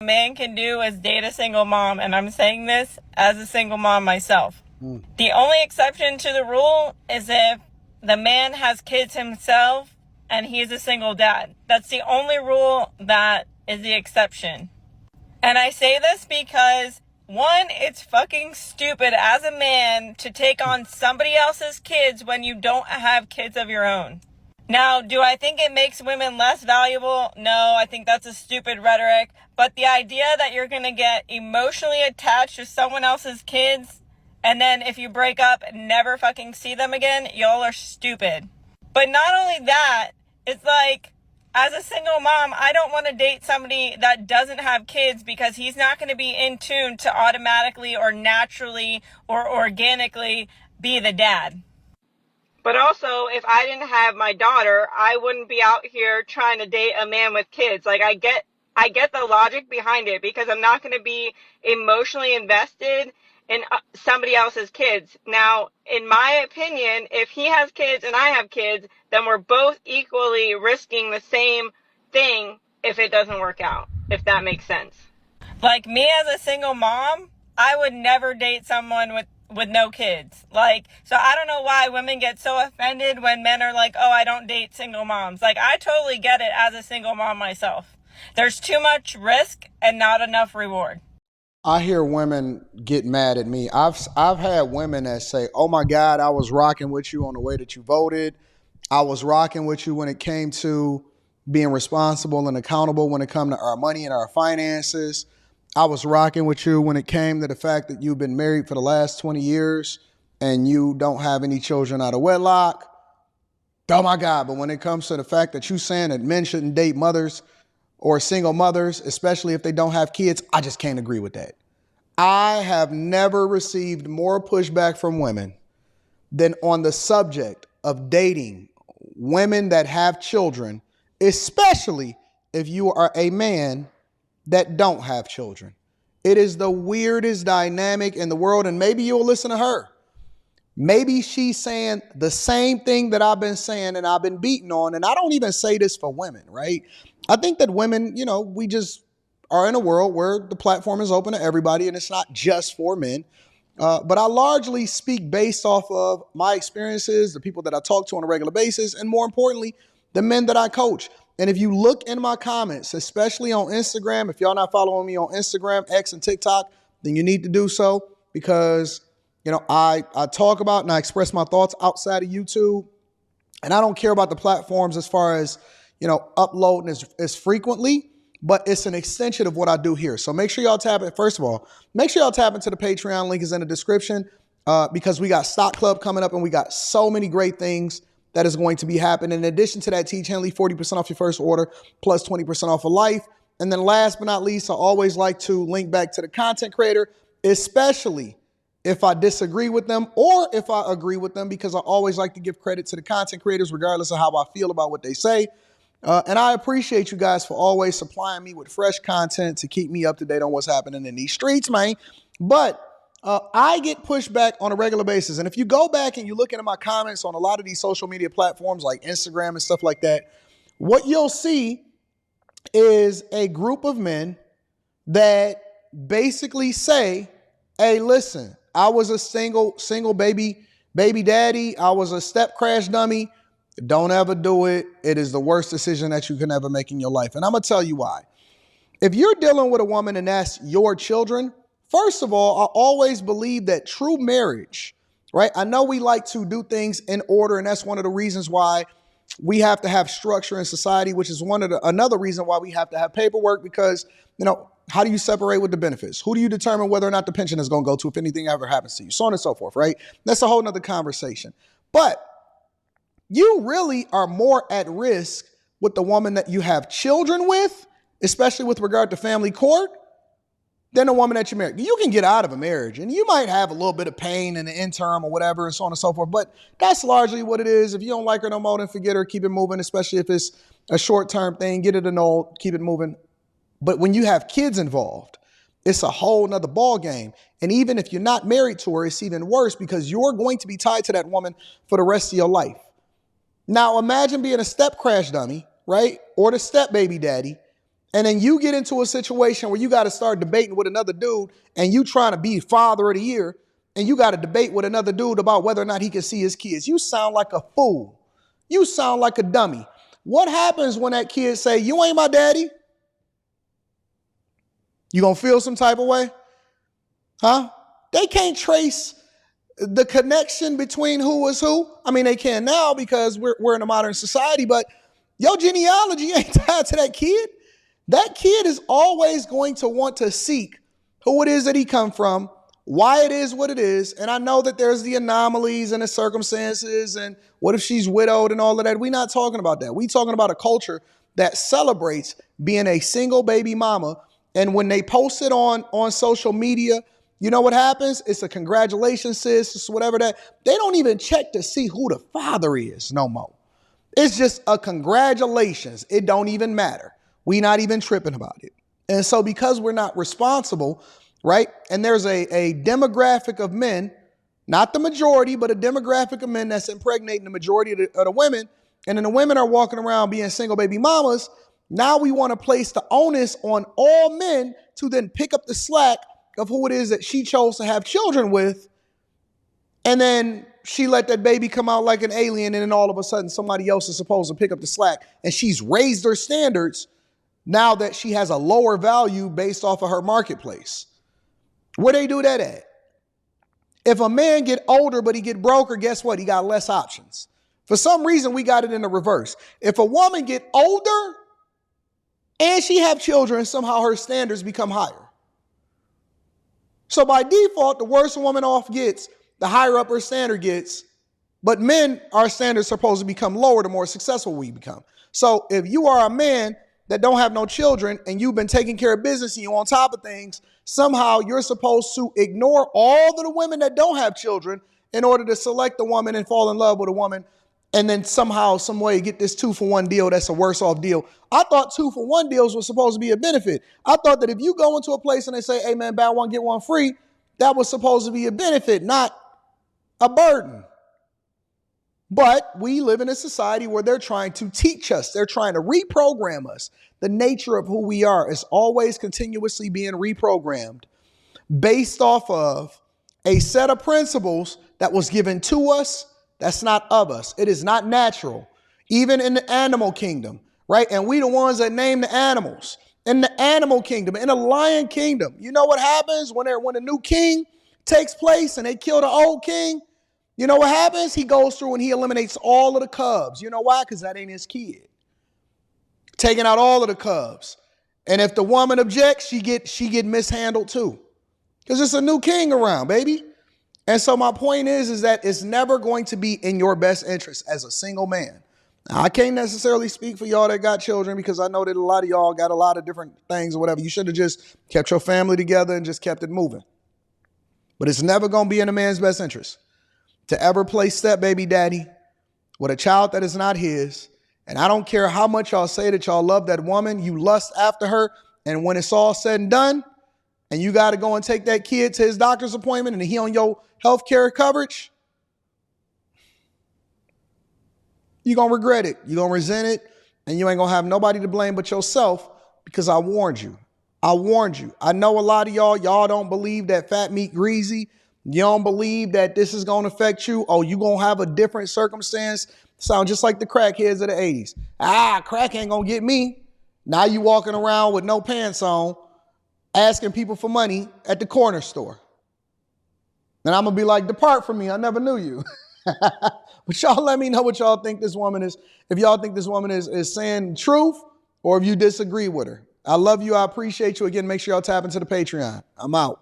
a man can do is date a single mom, and I'm saying this as a single mom myself. The only exception to the rule is if the man has kids himself and he's a single dad. That's the only rule that is the exception. And I say this because, one, it's fucking stupid as a man to take on somebody else's kids when you don't have kids of your own. Now, do I think it makes women less valuable? No, I think that's a stupid rhetoric. But the idea that you're going to get emotionally attached to someone else's kids, and then if you break up, never fucking see them again, y'all are stupid. But not only that, it's like, as a single mom, I don't want to date somebody that doesn't have kids because he's not going to be in tune to automatically or naturally or organically be the dad. But also, if I didn't have my daughter, I wouldn't be out here trying to date a man with kids. Like, I get the logic behind it because I'm not going to be emotionally invested in somebody else's kids. Now, in my opinion, if he has kids and I have kids, then we're both equally risking the same thing if it doesn't work out, if that makes sense. Like, me as a single mom, I would never date someone with no kids. Like, so I don't know why women get so offended when men are like, oh, I don't date single moms. Like, I totally get it as a single mom myself. There's too much risk and not enough reward. I hear women get mad at me. I've had women that say, oh my God, I was rocking with you on the way that you voted. I was rocking with you when it came to being responsible and accountable when it come to our money and our finances. I was rocking with you when it came to the fact that you've been married for the last 20 years and you don't have any children out of wedlock. Oh my God. But when it comes to the fact that you saying that men shouldn't date mothers or single mothers, especially if they don't have kids, I just can't agree with that. I have never received more pushback from women than on the subject of dating women that have children, especially if you are a man that don't have children. It is the weirdest dynamic in the world, and maybe you'll listen to her. Maybe she's saying the same thing that I've been saying and I've been beating on, and I don't even say this for women, right? I think that women, we just are in a world where the platform is open to everybody and it's not just for men. But I largely speak based off of my experiences, the people that I talk to on a regular basis, and more importantly, the men that I coach. And if you look in my comments, especially on Instagram, if y'all not following me on Instagram, X, and TikTok, then you need to do so because, I talk about and I express my thoughts outside of YouTube. And I don't care about the platforms as far as, uploading as frequently, but it's an extension of what I do here. So make sure y'all tap it. First of all, make sure y'all tap into the Patreon. Link is in the description because we got Stock Club coming up and we got so many great things that is going to be happening. In addition to that, Teach Henley, 40% off your first order, plus 20% off of life. And then last but not least, I always like to link back to the content creator, especially if I disagree with them or if I agree with them, because I always like to give credit to the content creators, regardless of how I feel about what they say. And I appreciate you guys for always supplying me with fresh content to keep me up to date on what's happening in these streets, man. But I get pushed back on a regular basis. And if you go back and you look into my comments on a lot of these social media platforms like Instagram and stuff like that, what you'll see is a group of men that basically say, hey, listen, I was a single baby daddy. I was a step crash dummy. Don't ever do it. It is the worst decision that you can ever make in your life. And I'm going to tell you why. If you're dealing with a woman and that's your children, first of all, I always believe that true marriage, right? I know we like to do things in order, and that's one of the reasons why we have to have structure in society, which is another reason why we have to have paperwork, because, how do you separate with the benefits? Who do you determine whether or not the pension is going to go to if anything ever happens to you? So on and so forth, right? That's a whole nother conversation. But you really are more at risk with the woman that you have children with, especially with regard to family court, than a woman that you married. You can get out of a marriage and you might have a little bit of pain in the interim or whatever and so on and so forth, but that's largely what it is. If you don't like her no more, then forget her, keep it moving, especially if it's a short-term thing, get it annulled, keep it moving. But when you have kids involved, it's a whole nother ball game. And even if you're not married to her, it's even worse because you're going to be tied to that woman for the rest of your life. Now, imagine being a step crash dummy, right? Or the step baby daddy And then you get into a situation where you got to start debating with another dude and you trying to be father of the year and you got to debate with another dude about whether or not he can see his kids. You sound like a fool. You sound like a dummy. What happens when that kid say, you ain't my daddy? You gonna feel some type of way? Huh? They can't trace the connection between who was who. I mean, they can now because we're in a modern society, but your genealogy ain't tied to that kid. That kid is always going to want to seek who it is that he come from, why it is what it is. And I know that there's the anomalies and the circumstances and what if she's widowed and all of that. We're not talking about that. We're talking about a culture that celebrates being a single baby mama. And when they post it on social media, you know what happens? It's a congratulations, sis, it's whatever that. They don't even check to see who the father is no more. It's just a congratulations. It don't even matter. We not even tripping about it. And so because we're not responsible, right? And there's a demographic of men, not the majority, but a demographic of men that's impregnating the majority of the women. And then the women are walking around being single baby mamas. Now we want to place the onus on all men to then pick up the slack of who it is that she chose to have children with. And then she let that baby come out like an alien. And then all of a sudden somebody else is supposed to pick up the slack. And she's raised her standards now that she has a lower value based off of her marketplace. Where they do that at? If a man get older, but he get broker, guess what? He got less options. For some reason, we got it in the reverse. If a woman get older and she have children, somehow her standards become higher. So by default, the worse a woman off gets, the higher up her standard gets. But men, our standards are supposed to become lower the more successful we become. So if you are a man that don't have no children and you've been taking care of business and you're on top of things, somehow you're supposed to ignore all of the women that don't have children in order to select a woman and fall in love with a woman. And then somehow, some way, get this 2-for-1 deal that's a worse off deal. I thought 2-for-1 deals were supposed to be a benefit. I thought that if you go into a place and they say, hey man, buy one, get one free, that was supposed to be a benefit, not a burden. But we live in a society where they're trying to teach us. They're trying to reprogram us. The nature of who we are is always continuously being reprogrammed based off of a set of principles that was given to us. That's not of us. It is not natural. Even in the animal kingdom, right? And we the ones that name the animals. In the animal kingdom, in the lion kingdom, you know what happens when a new king takes place and they kill the old king? You know what happens? He goes through and he eliminates all of the cubs. You know why? Because that ain't his kid. Taking out all of the cubs. And if the woman objects, she get mishandled too. Because it's a new king around, baby. And so my point is that it's never going to be in your best interest as a single man. Now, I can't necessarily speak for y'all that got children because I know that a lot of y'all got a lot of different things or whatever. You should have just kept your family together and just kept it moving. But it's never going to be in a man's best interest to ever place step baby daddy with a child that is not his. And I don't care how much y'all say that y'all love that woman, you lust after her. And when it's all said and done, and you got to go and take that kid to his doctor's appointment and he on your health care coverage, you're going to regret it. You're going to resent it. And you ain't going to have nobody to blame but yourself because I warned you. I warned you. I know a lot of y'all don't believe that fat meat greasy. You don't believe that this is going to affect you. Oh, you going to have a different circumstance. Sound just like the crackheads of the 80s. Crack ain't going to get me. Now you walking around with no pants on, asking people for money at the corner store. And I'm going to be like, depart from me. I never knew you. But y'all let me know what y'all think this woman is. If y'all think this woman is saying truth or if you disagree with her. I love you. I appreciate you. Again, make sure y'all tap into the Patreon. I'm out.